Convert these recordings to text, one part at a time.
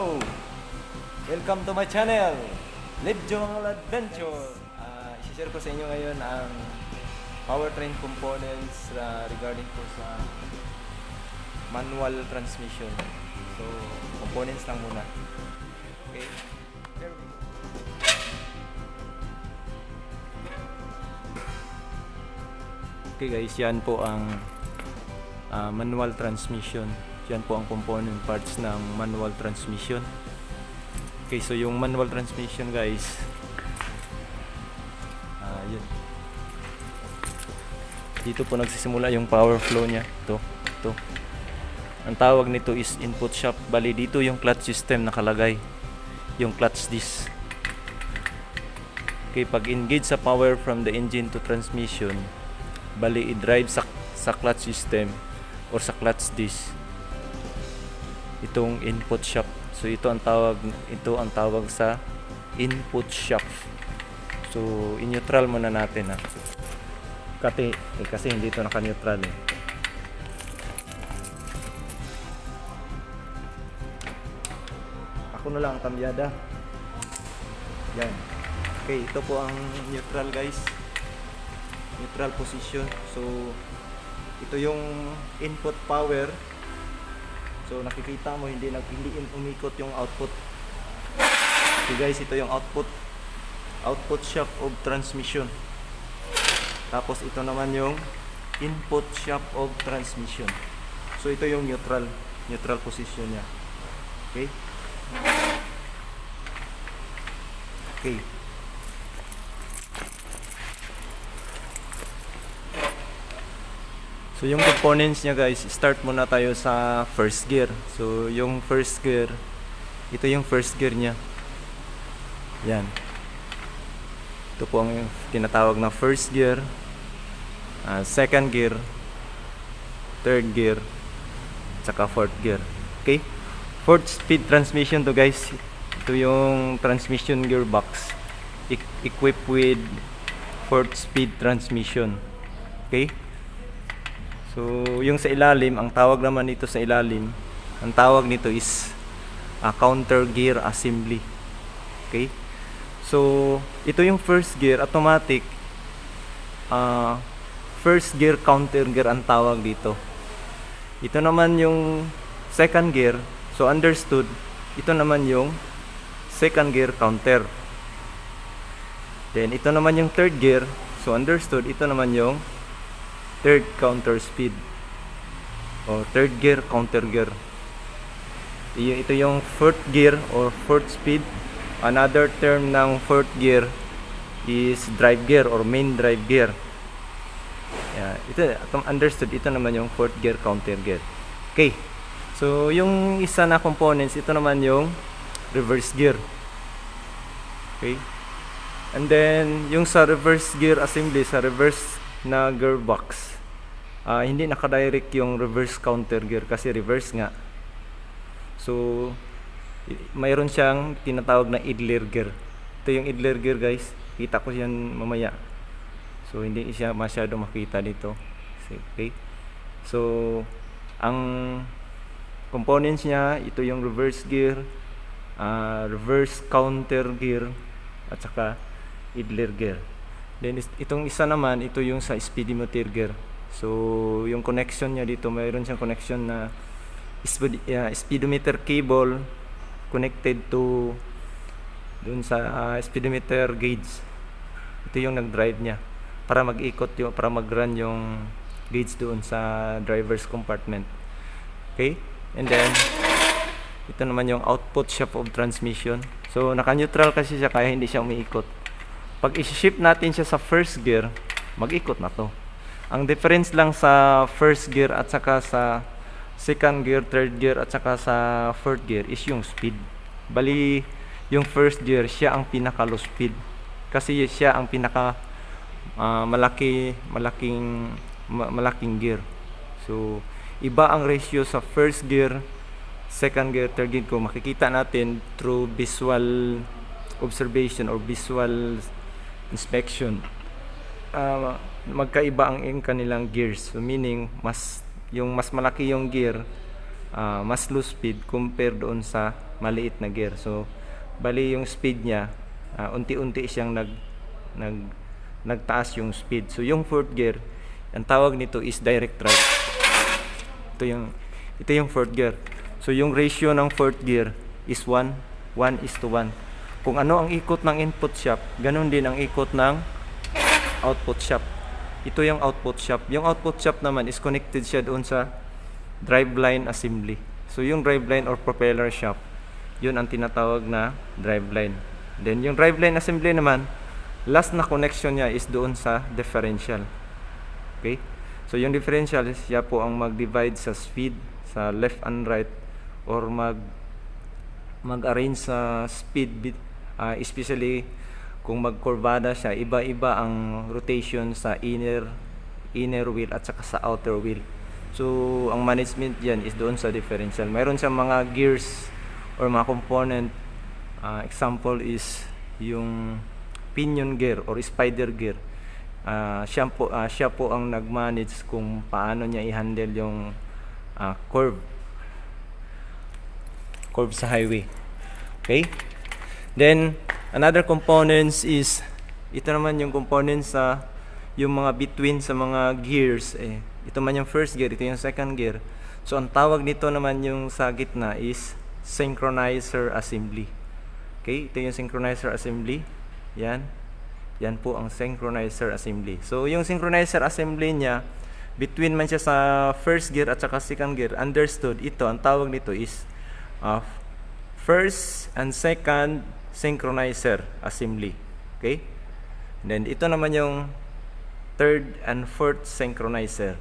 Hello! Welcome to my channel, Lidjong Adventure. I-share ko sa inyo ngayon ang powertrain components regarding po sa manual transmission. So, components lang muna. Okay, there we go. Okay guys, yan po ang manual transmission. Yan po ang component parts ng manual transmission. Okay, so yung manual transmission guys, yun. Dito po nagsisimula yung power flow nya. Ito. Ang tawag nito is input shaft. Bali dito yung clutch system nakalagay. Yung clutch disc. Okay, pag engage sa power from the engine to transmission, bali i-drive sa clutch system or sa clutch disc itong input shaft. So ito ang tawag sa input shaft. So in-neutral muna natin kasi hindi ito naka-neutral Ako na lang ang kambyada. Yan. Okay, ito po ang neutral guys. Neutral position. So ito yung input power. So nakikita mo hindi umikot yung output. Okay guys, ito yung output shaft of transmission. Tapos ito naman yung input shaft of transmission. So ito yung neutral position niya. Okay. So yung components niya guys, start muna tayo sa first gear. So yung first gear, ito yung first gear niya. Yan. Ito po ang tinatawag na first gear, second gear, third gear, tsaka fourth gear. Okay? Fourth speed transmission to guys. Ito yung transmission gearbox equipped with fourth speed transmission. Okay? So, yung sa ilalim, ang tawag naman nito sa ilalim, ang tawag nito is counter gear assembly. Okay? So, ito yung first gear, automatic. First gear, counter gear ang tawag dito. Ito naman yung second gear. So, understood, ito naman yung second gear counter. Then, ito naman yung third gear. So, understood, ito naman yung third counter speed o third gear counter gear. Ito yung fourth gear or fourth speed. Another term ng fourth gear is drive gear or main drive gear. Itong understood, ito naman yung fourth gear counter gear. Okay, so yung isa na components, ito naman yung reverse gear. Okay, and then yung sa reverse gear assembly, sa reverse na gearbox, hindi nakadirect yung reverse counter gear kasi reverse nga. So mayroon siyang tinatawag na idler gear. Ito yung idler gear guys, kita ko yan mamaya. So hindi siya masyado makita dito. Okay, so ang components niya, ito yung reverse gear, reverse counter gear, at saka idler gear. Then itong isa naman, ito yung sa speedometer gear. So yung connection niya dito, mayroon siyang connection na speedometer cable connected to dun sa speedometer gauge. Ito yung nag-drive niya para mag-ikot para mag-run yung gauge doon sa driver's compartment. Okay? And then ito naman yung output shaft of transmission. So naka-neutral kasi siya kaya hindi siya umiikot. Pag i-shift natin siya sa first gear, mag-ikot na to. Ang difference lang sa first gear at saka sa second gear, third gear at saka sa fourth gear is yung speed. Bali, yung first gear, siya ang pinaka low speed. Kasi siya ang pinaka malaking gear. So, iba ang ratio sa first gear, second gear, third gear. Kung makikita natin through visual observation or visual inspection, magkaiba ang kanilang gears. So meaning mas malaki yung gear, mas low speed compare doon sa maliit na gear. So bali yung speed niya unti-unti siyang nagtaas yung speed. So yung fourth gear, ang tawag nito is direct drive. Ito yung fourth gear. So yung ratio ng fourth gear is 1:1. Kung ano ang ikot ng input shaft, ganun din ang ikot ng output shaft. Ito yung output shaft. Yung output shaft naman is connected siya doon sa driveline assembly. So yung driveline or propeller shaft, yun ang tinatawag na driveline. Then yung driveline assembly naman, last na connection niya is doon sa differential. Okay? So yung differential, siya po ang mag-divide sa speed, sa left and right, or mag-arrange sa speed, especially kung magkurbada siya, iba-iba ang rotation sa inner wheel at saka sa outer wheel. So ang management diyan is doon sa differential. Mayroon siyang mga gears or mga component. Example is yung pinion gear or spider gear. Siya po ang nag-manage kung paano niya i-handle yung curve sa highway. Okay? Then another components is ito naman yung components sa yung mga between sa mga gears. Ito man yung first gear, ito yung second gear. So ang tawag nito naman yung sa gitna is synchronizer assembly. Okay, ito yung synchronizer assembly. Yan po ang synchronizer assembly. So yung synchronizer assembly niya, between man siya sa first gear at saka second gear, understood, ito ang tawag nito is first and second synchronizer assembly. Okay? And then ito naman yung third and fourth synchronizer.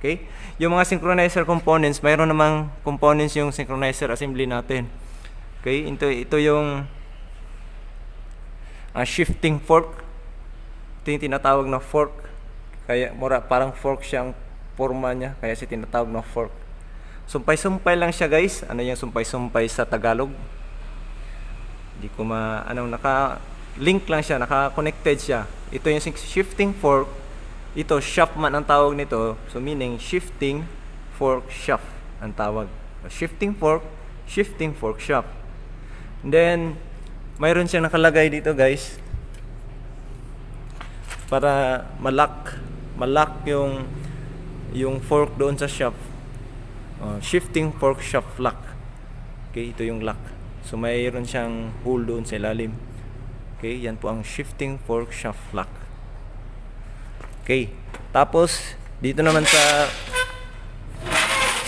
Okay? Yung mga synchronizer components, mayroon namang components yung synchronizer assembly natin. Okay? Ito yung shifting fork. Ito yung tinatawag na fork. Kaya parang fork siyang forma niya, kaya siya tinatawag na fork. Sumpay-sumpay lang siya, guys. Ano yung sumpay-sumpay sa Tagalog? Hindi ko naka-link lang siya, naka-connected siya. Ito yung shifting fork. Ito, shaft man ang tawag nito. So meaning, shifting fork shaft ang tawag. Shifting fork shaft. And then, mayroon siyang nakalagay dito, guys. Para malak yung fork doon sa shaft. Shifting fork shaft lock. Okay, ito yung lock. So mayroon siyang hole doon sa ilalim. Okay, yan po ang shifting fork shaft lock. Okay, tapos dito naman sa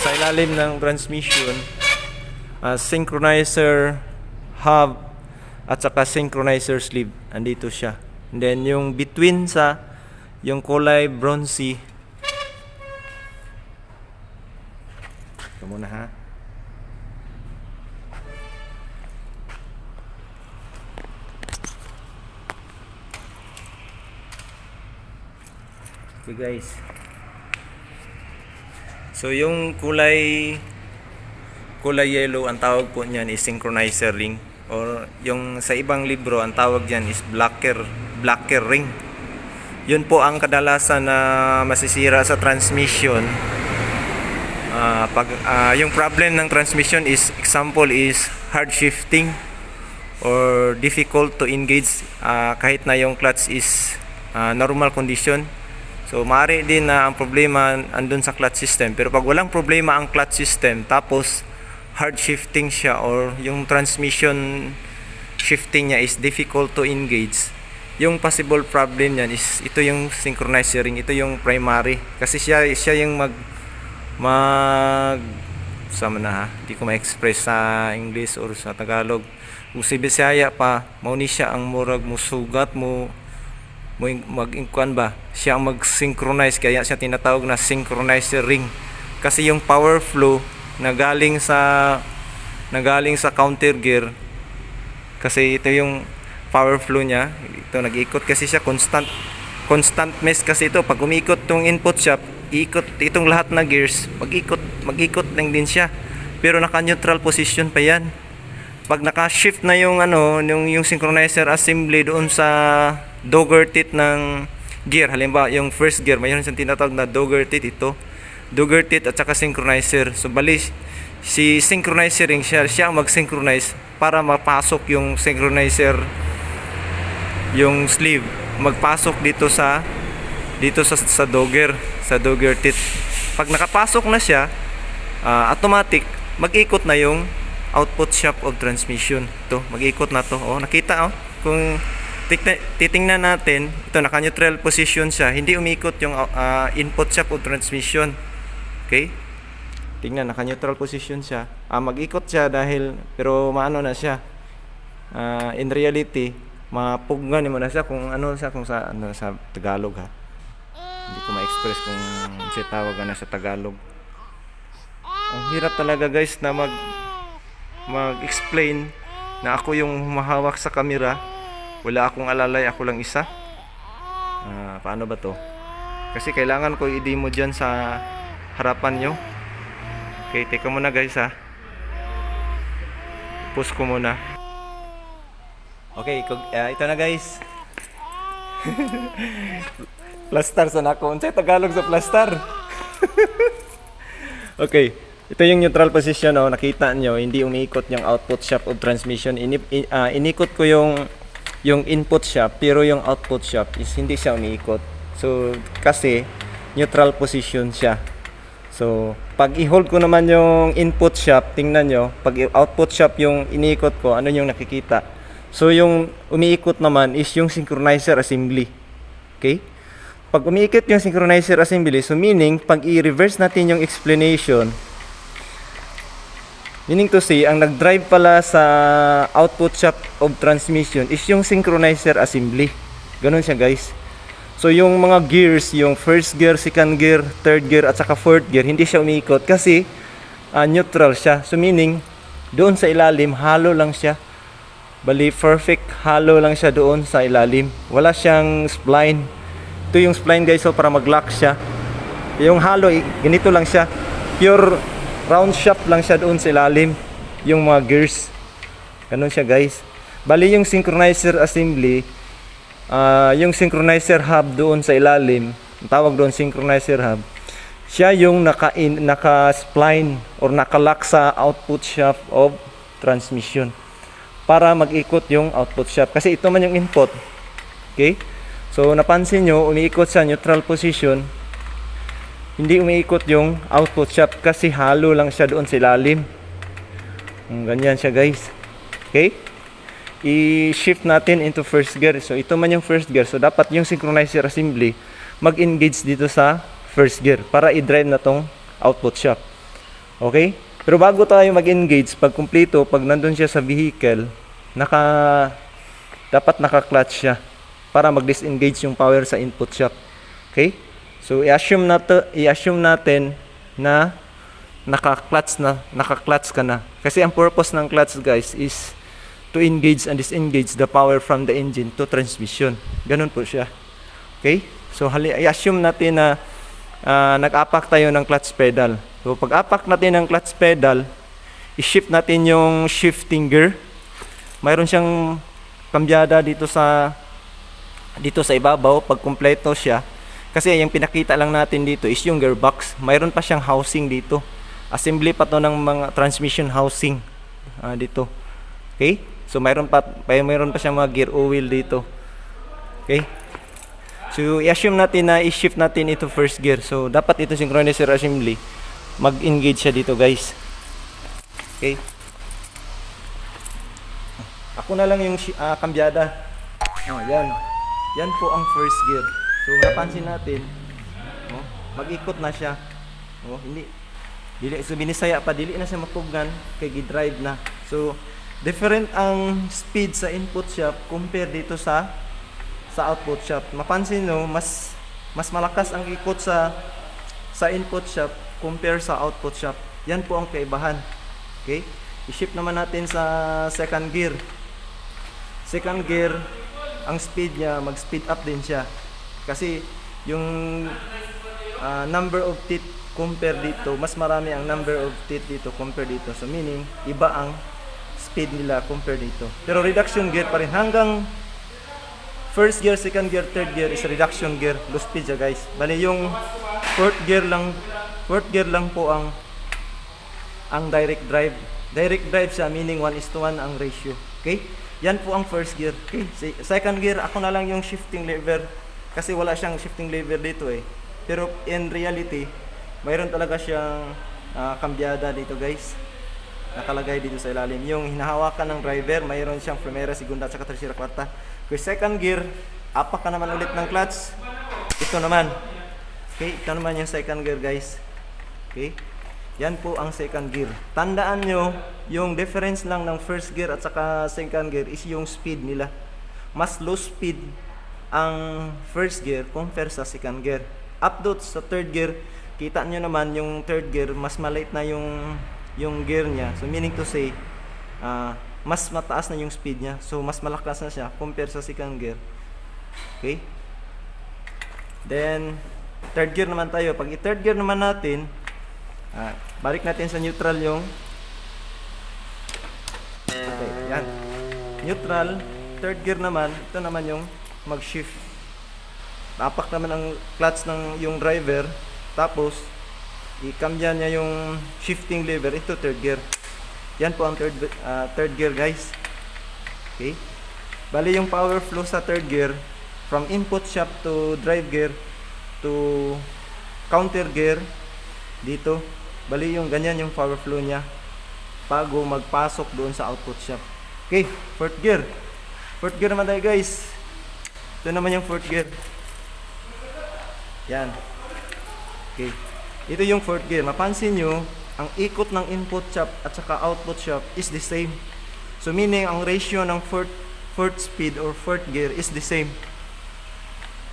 ilalim ng transmission, synchronizer hub at saka synchronizer sleeve, andito siya. And then yung between sa yung kulay bronzy, ito muna ha. Okay guys, so yung kulay yellow, ang tawag po niyan is synchronizer ring, or yung sa ibang libro ang tawag diyan is blocker ring. Yun po ang kadalasan na masisira sa transmission. Yung problem ng transmission is, example is hard shifting or difficult to engage kahit na yung clutch is normal condition. So maaari din na ang problema andun sa clutch system. Pero pag walang problema ang clutch system, tapos hard shifting siya or yung transmission shifting niya is difficult to engage, yung possible problem niyan is ito yung synchronizer ring, ito yung primary. Kasi siya yung sama na ha, hindi ko ma-express sa English or sa Tagalog. Kung si Bisaya pa, mauni siya ang murag mo sugat mo mag-inkuan ba, siya ang mag-synchronize, kaya siya tinatawag na synchronizer ring. Kasi yung power flow na galing sa counter gear, kasi ito yung power flow niya, ito nag-ikot kasi siya constant mesh kasi ito. Pag umikot tong input shaft, ikot itong lahat na gears, mag-ikot lang din siya, pero naka-neutral position pa yan. Pag naka-shift na yung yung synchronizer assembly doon sa dogger teeth ng gear, halimbawa yung first gear, mayroon siyang tinatawag na dogger teeth, ito dogger teeth at saka synchronizer. So bali si synchronizer ring siya ang mag-synchronize para mapasok yung synchronizer, yung sleeve magpasok sa dogger teeth. Pag nakapasok na siya, automatic mag-ikot na yung output shaft of transmission. Ito, mag-ikot na to. Oh, nakita kung titingnan natin, ito naka-neutral position siya, hindi umikot yung input shaft of transmission. Okay? Tingnan, naka-neutral position siya. Mag-ikot siya pero maano na siya. In reality, mapuggan mo na siya kung sa Tagalog ha. Hindi ko ma-express kung siya tawag na sa Tagalog. Ang hirap talaga guys na mag-explain na ako yung humahawak sa camera. Wala akong alalay, ako lang isa. Paano ba to? Kasi kailangan ko i-demo dyan sa harapan nyo. Okay, teka muna guys ha. Pause ko muna. Okay, ito na guys. Plaster sa nako. Unsay Tagalog sa plaster? Okay, ito yung neutral position. Nakita nyo, hindi umiikot yung output shaft of transmission. Inikot ko yung input shaft, pero yung output shaft is hindi siya umiikot. So, kasi neutral position siya. So, pag i-hold ko naman yung input shaft, tingnan nyo, pag output shaft yung iniikot ko, ano yung nakikita? So, yung umiikot naman is yung synchronizer assembly. Okay? Pag umiikot yung synchronizer assembly, so meaning, pag i-reverse natin yung explanation, meaning to say, ang nag-drive pala sa output shaft of transmission is yung synchronizer assembly. Ganun siya guys. So yung mga gears, yung first gear, second gear, third gear, at saka fourth gear, hindi siya umiikot kasi neutral siya. So meaning, doon sa ilalim, hollow lang siya. Bali, perfect hollow lang siya doon sa ilalim. Wala siyang spline. Ito yung spline guys, so para mag-lock siya. Yung hollow, ganito lang siya. Pure round shaft lang siya doon sa ilalim. Yung mga gears. Ganun siya guys. Bali, yung synchronizer assembly, yung synchronizer hub doon sa ilalim, ang tawag doon synchronizer hub, siya yung naka-spline or naka-lock sa output shaft of transmission para mag-ikot yung output shaft. Kasi ito man yung input. Okay? So, napansin nyo, umiikot sa neutral position, hindi umiikot yung output shaft kasi hollow lang siya doon sa ilalim. Ganyan siya guys. Okay? I-shift natin into first gear. So ito man yung first gear. So dapat yung synchronizer assembly mag-engage dito sa first gear para i-drive na tong output shaft. Okay? Pero bago tayo mag-engage, pag kumpleto, pag nandun siya sa vehicle, dapat naka-clutch siya para mag-disengage yung power sa input shaft. Okay? So i-assume natin na naka-clutch ka na. Kasi ang purpose ng clutch guys is to engage and disengage the power from the engine to transmission. Ganun po siya. Okay? So, i-assume natin na nag-apak tayo ng clutch pedal. So, pag-apak natin ng clutch pedal, i-shift natin yung shifting gear. Mayroon siyang kambyada dito sa ibabaw pag kumpleto siya. Kasi yung pinakita lang natin dito is yung gearbox. Mayroon pa siyang housing dito. Assembly pa to ng mga transmission housing dito. Okay? So mayroon pa siyang mga gear oil dito. Okay? So i-assume natin na i-shift natin ito first gear. So dapat ito synchronizer assembly mag-engage siya dito, guys. Okay? Ako na lang yung kambyada. Yan. Yan po ang first gear. So napansin natin, mag-ikot na siya. Hindi so binisaya pa, dili na siya mapugnan kay gi-drive na. So different ang speed sa input shaft compare dito sa output shaft. Mapansin nyo, mas malakas ang ikot sa input shaft compare sa output shaft. Yan po ang kaibahan. Okay? I-shift naman natin sa second gear. Second gear, ang speed niya, mag-speed up din siya. Kasi yung number of teeth compare dito, mas marami ang number of teeth dito compare dito. So meaning, iba ang speed nila compare dito. Pero reduction gear pa rin. Hanggang first gear, second gear, third gear is reduction gear. Low speed siya guys. Bali yung fourth gear lang po ang ang direct drive. Direct drive siya, meaning 1:1 ang ratio. Okay? Yan po ang first gear. Okay? Second gear, ako na lang yung shifting lever. Kasi wala siyang shifting lever dito eh. Pero in reality, mayroon talaga siyang kambyada dito guys. Nakalagay dito sa ilalim. Yung hinahawakan ng driver, mayroon siyang primera, segunda, at saka tercera, kwarta. Okay, second gear, apak ka naman ulit ng clutch. Ito naman. Okay, ito naman yung second gear guys. Okay. Yan po ang second gear. Tandaan nyo, yung difference lang ng first gear at saka second gear is yung speed nila. Mas low speed ang first gear compare sa second gear. Up to sa third gear, kita nyo naman yung third gear, mas maliit na yung gear niya. So meaning to say, mas mataas na yung speed niya. So mas malakas na siya compare sa second gear. Okay? Then, third gear naman tayo. Pag i-third gear naman natin, balik natin sa neutral yung okay, yan. Neutral, third gear naman, ito naman yung mag-shift. Tapak naman ang clutch ng yung driver, tapos i-cambia niya yung shifting lever, ito third gear. Yan po ang third gear guys. Okay? Bali yung power flow sa third gear, from input shaft to drive gear to counter gear, dito bali yung ganyan yung power flow niya bago magpasok doon sa output shaft. Okay, fourth gear. Fourth gear naman tayo guys. Ito naman yung fourth gear. Yan. Okay. Ito yung fourth gear. Mapansin nyo, ang ikot ng input shaft at saka output shaft is the same. So meaning, ang ratio ng fourth speed or fourth gear is the same.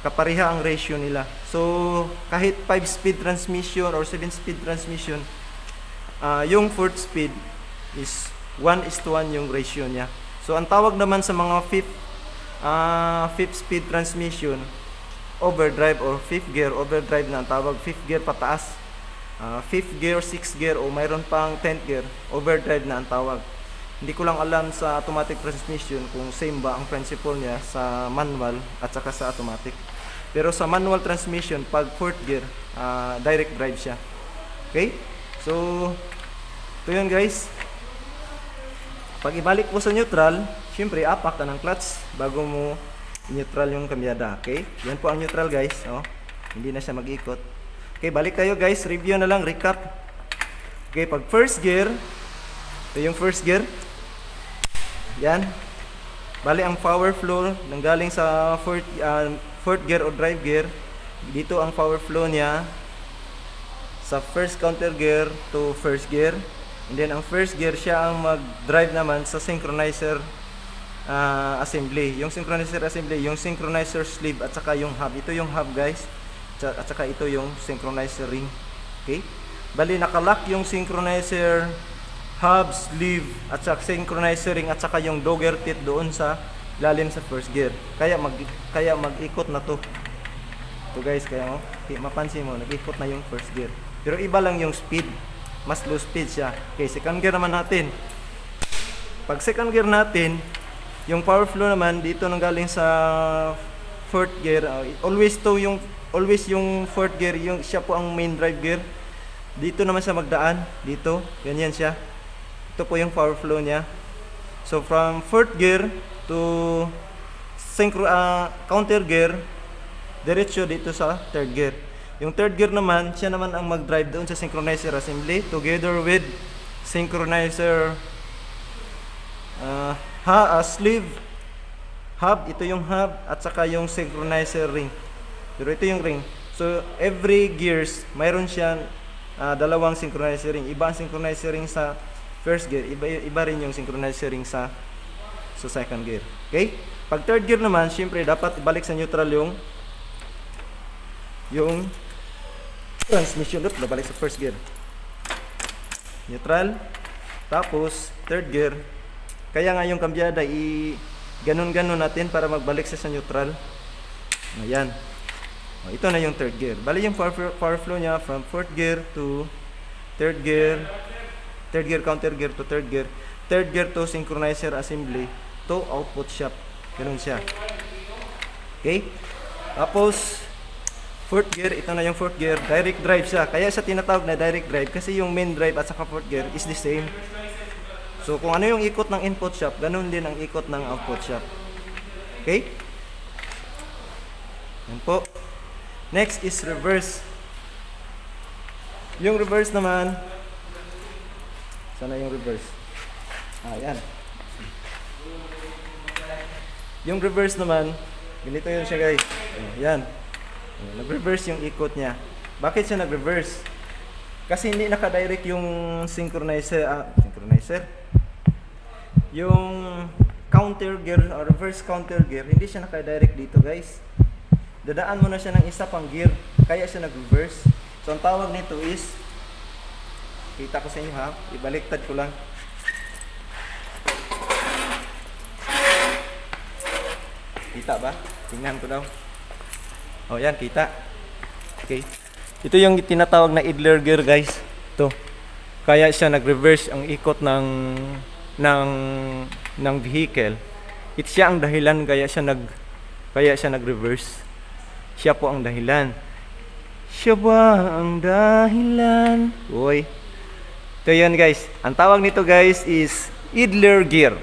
Kapareha ang ratio nila. So, kahit 5-speed transmission or 7-speed transmission, yung fourth speed is 1:1 yung ratio niya. So, ang tawag naman sa mga fifth speed transmission, overdrive or fifth gear, overdrive na ang tawag, fifth gear pataas. Fifth gear, sixth gear, o mayroon pang 10th gear, overdrive na ang tawag. Hindi ko lang alam sa automatic transmission kung same ba ang principle niya sa manual at saka sa automatic. Pero sa manual transmission, pag fourth gear, direct drive siya. Okay? So, ito yun guys. Pag ibalik mo sa neutral, syempre apak ka ng clutch bago mo neutral yung kambyada. Okay? Yan po ang neutral guys. Oh. Hindi na siya mag-ikot. Okay, balik tayo guys. Review na lang, recap. Okay, pag first gear, ito yung first gear. Yan. Bali ang power flow nanggaling sa fourth gear o drive gear. Dito ang power flow niya sa first counter gear to first gear. And then ang first gear siya ang mag-drive naman sa synchronizer assembly. Yung synchronizer assembly, yung synchronizer sleeve at saka yung hub. Ito yung hub guys. At saka ito yung synchronizer ring. Okay? Bali nakalock yung synchronizer hub, sleeve, at saka synchronizer ring at saka yung dogger teeth doon sa lalim sa first gear. Kaya mag-ikot na to. Ito guys, kaya mapansin mo, nag-ikot na yung first gear. Pero iba lang yung speed. Mas low speed siya. Okay, second gear naman natin. Pag second gear natin, yung power flow naman dito nang galing sa fourth gear. Always yung fourth gear, yung siya po ang main drive gear. Dito naman siya magdaan, dito, ganyan siya. Ito po yung power flow niya. So from fourth gear to counter gear, diretso dito sa third gear. Yung third gear naman, siya naman ang mag-drive doon sa synchronizer assembly together with synchronizer sleeve, hub, ito yung hub at saka yung synchronizer ring. Pero ito yung ring. So every gears, mayroon siyang dalawang synchronizer ring. Iba ang synchronizer ring sa first gear, iba rin yung synchronizer ring sa second gear. Okay? Pag third gear naman, syempre dapat ibalik sa neutral yung transmission loop, babalik sa first gear. Neutral, tapos third gear. Kaya nga yung kambyada ganon-ganon natin para magbalik sa neutral. Ayan. Ito na yung third gear. Bali yung power flow niya from fourth gear to third gear counter gear to third gear to synchronizer assembly to output shaft. Ganun siya. Okay? Tapos fourth gear, ito na yung fourth gear, direct drive siya. Kaya siya tinatawag na direct drive kasi yung main drive at saka fourth gear is the same. So kung ano yung ikot ng input shaft, ganun din ang ikot ng output shaft. Okay? Yan po. Next is reverse. Yung reverse naman, sana yung reverse. Yan. Yung reverse naman, ganito yun siya guys. Yan. Nag-reverse yung ikot niya. Bakit siya nag-reverse? Kasi hindi naka-direct yung synchronizer. Yung counter gear or reverse counter gear, hindi siya naka-direct dito guys. Dadaan mo na siya ng isa pang gear, kaya siya nag-reverse. So ang tawag nito is, kita ko sa inyo ha, ibaliktad ko lang. Kita ba? Tingnan ko daw. Oh yan, kita. Okay. Ito yung tinatawag na idler gear guys. Ito. Kaya siya nag-reverse ang ikot ng vehicle. Siya ang dahilan kaya siya nag-reverse. Siya po ang dahilan. Siya ba ang dahilan? Uy. Ito yan guys. Ang tawag nito guys is idler gear.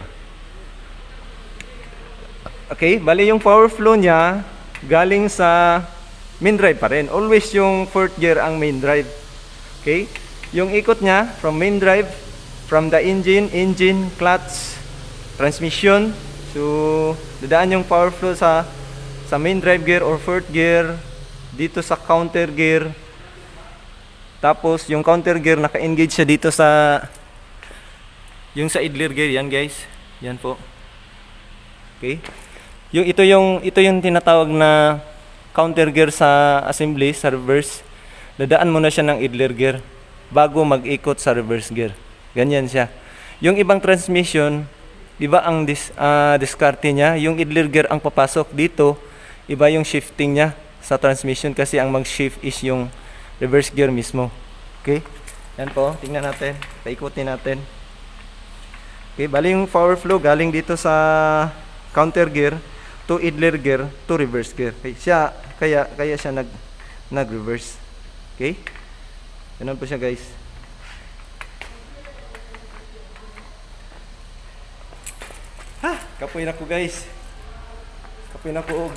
Okay, bali yung power flow niya galing sa main drive pa rin. Always yung fourth gear ang main drive. Okay? Yung ikot niya from main drive, from the engine, clutch, transmission. So, dadaan yung power flow sa main drive gear or fourth gear, dito sa counter gear. Tapos, yung counter gear, naka-engage siya dito sa yung sa idler gear. Yan guys. Yan po. Okay? Ito yung tinatawag na counter gear sa assembly, sa reverse. Dadaan mo na siya ng idler gear bago mag-ikot sa reverse gear. Ganyan siya. Yung ibang transmission, iba ang diskarte niya. Yung idler gear ang papasok dito, iba yung shifting niya sa transmission kasi ang mag-shift is yung reverse gear mismo. Okay? Yan po, tingnan natin. Paikutin natin. Okay, bali yung power flow galing dito sa counter gear to idler gear to reverse gear. Okay, kaya siya nag-reverse. Okay? Ganun po siya guys. Kapoy na ko guys. Kapoy na ko og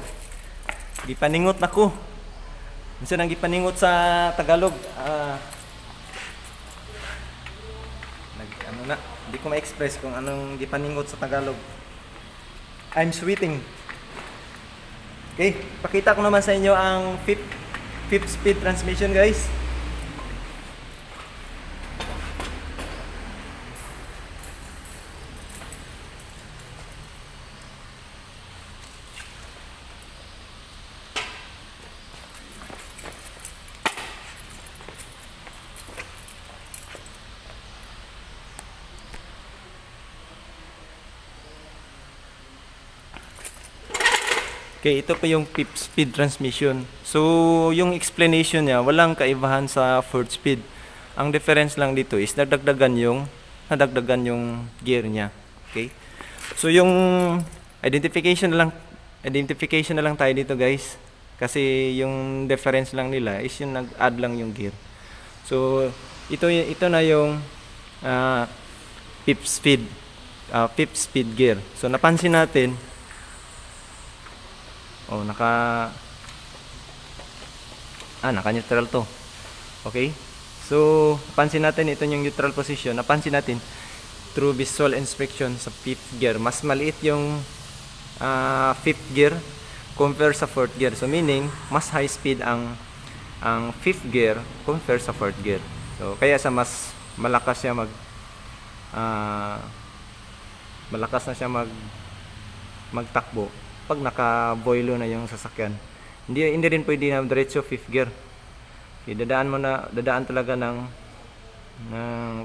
gipaningot na ko. Unsa nang gipaningot sa Tagalog? Hindi ko ma-express kung anong gipaningot sa Tagalog. I'm sweating. Okay, pakita ko naman sa inyo ang fifth speed transmission guys. Okay, ito pa yung fifth speed transmission. So, yung explanation niya, walang kaibahan sa fourth speed. Ang difference lang dito is nadagdagan yung gear niya. Okay? So, yung identification na lang tayo dito, guys. Kasi yung difference lang nila is yung nag-add lang yung gear. So, ito na yung fifth speed gear. So, napansin natin naka-neutral to. Okay? So, pansin natin ito yung neutral position. Napansin natin through visual inspection sa fifth gear, mas maliit yung fifth gear compare sa fourth gear. So, meaning, mas high speed ang fifth gear compare sa fourth gear. So, kaya sa mas malakas siya magtakbo pag naka-boilo na yung sasakyan. Hindi rin pwede na diretso fifth gear. Okay, dadaan talaga ng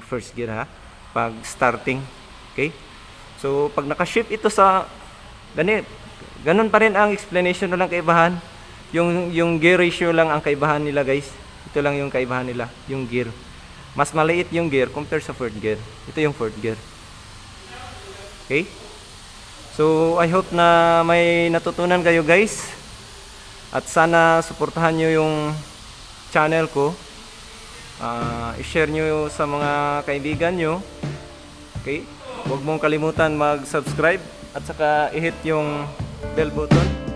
first gear ha pag starting. Okay? So pag naka-shift ito sa ganun pa rin ang explanation na lang kaibahan. Yung gear ratio lang ang kaibahan nila guys. Ito lang yung kaibahan nila, yung gear. Mas maliit yung gear compared sa fourth gear. Ito yung fourth gear. Okay? So, I hope na may natutunan kayo guys. At sana suportahan nyo yung channel ko. I-share nyo sa mga kaibigan nyo. Okay? Huwag mong kalimutan mag-subscribe at saka i-hit yung bell button